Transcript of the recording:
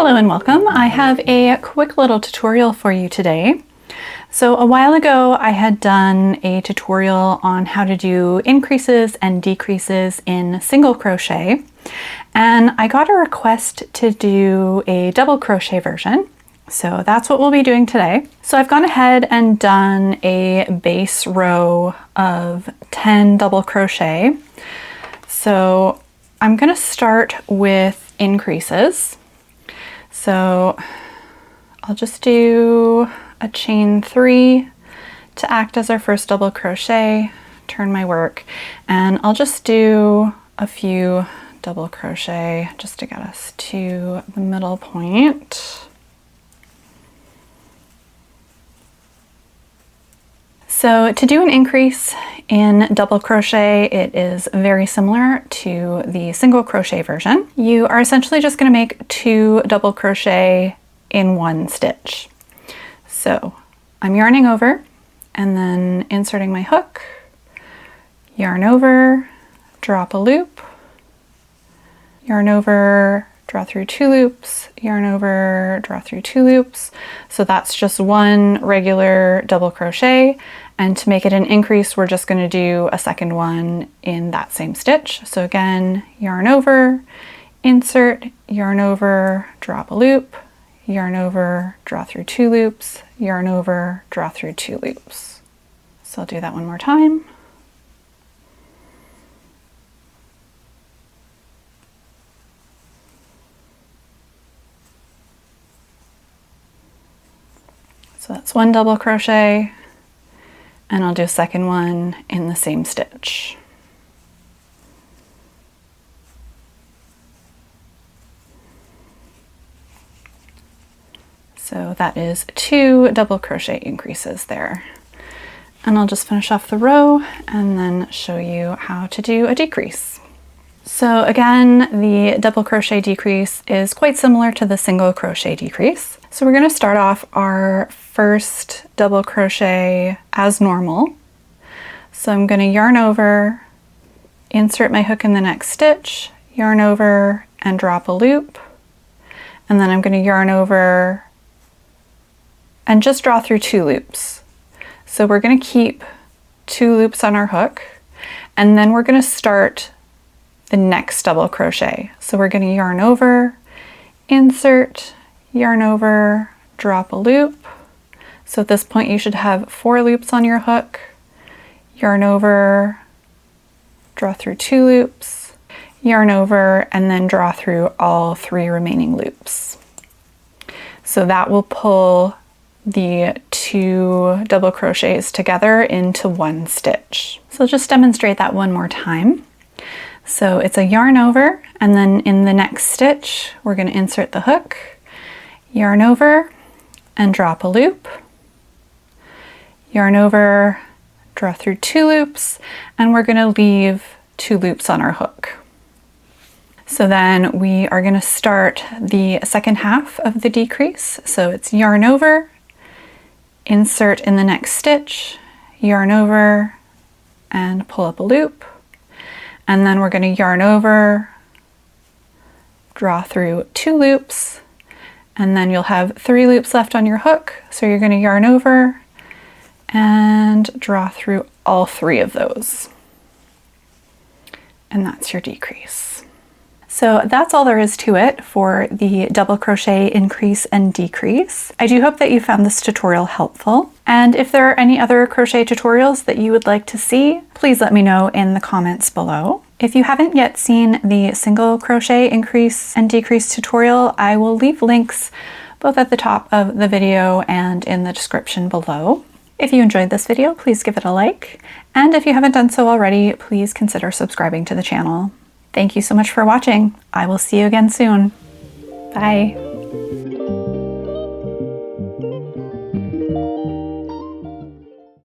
Hello and welcome. I have a quick little tutorial for you today. So a while ago I had done a tutorial on how to do increases and decreases in single crochet, and I got a request to do a double crochet version. So that's what we'll be doing today. So I've gone ahead and done a base row of 10 double crochet. So I'm going to start with increases. So I'll just do a chain 3 to act as our first double crochet, turn my work, and I'll just do a few double crochet just to get us to the middle point. So to do an increase in double crochet, it is very similar to the single crochet version. You are essentially just going to make 2 double crochet in 1 stitch. So I'm yarning over and then inserting my hook, yarn over, drop a loop, yarn over, draw through 2 loops, yarn over, draw through 2 loops. So that's just 1 regular double crochet. And to make it an increase, we're just going to do a second one in that same stitch. So again, yarn over, insert, yarn over, drop a loop, yarn over, draw through 2 loops, yarn over, draw through 2 loops. So I'll do that one more time. So that's 1 double crochet, and I'll do a second one in the same stitch. So that is 2 double crochet increases there. And I'll just finish off the row and then show you how to do a decrease. So again, the double crochet decrease is quite similar to the single crochet decrease. So we're going to start off our first double crochet as normal. So I'm going to yarn over, insert my hook in the next stitch, yarn over and drop a loop, and then I'm going to yarn over and just draw through 2 loops. So we're going to keep 2 loops on our hook, and then we're going to start the next double crochet. So we're going to yarn over, insert, yarn over, drop a loop. So at this point you should have 4 loops on your hook, yarn over, draw through 2 loops, yarn over, and then draw through all 3 remaining loops. So that will pull the 2 double crochets together into 1 stitch. So I'll just demonstrate that one more time. So it's a yarn over, and then in the next stitch we're going to insert the hook, yarn over and drop a loop, yarn over, draw through 2 loops, and we're going to leave 2 loops on our hook. So then we are going to start the second half of the decrease. So it's yarn over, insert in the next stitch, yarn over and pull up a loop, and then we're going to yarn over, draw through 2 loops, and then you'll have 3 loops left on your hook. So you're going to yarn over and draw through all 3 of those. And that's your decrease. So that's all there is to it for the double crochet increase and decrease. I do hope that you found this tutorial helpful. And if there are any other crochet tutorials that you would like to see, please let me know in the comments below. If you haven't yet seen the single crochet increase and decrease tutorial, I will leave links both at the top of the video and in the description below. If you enjoyed this video, please give it a like. And if you haven't done so already, please consider subscribing to the channel. Thank you so much for watching. I will see you again soon. Bye.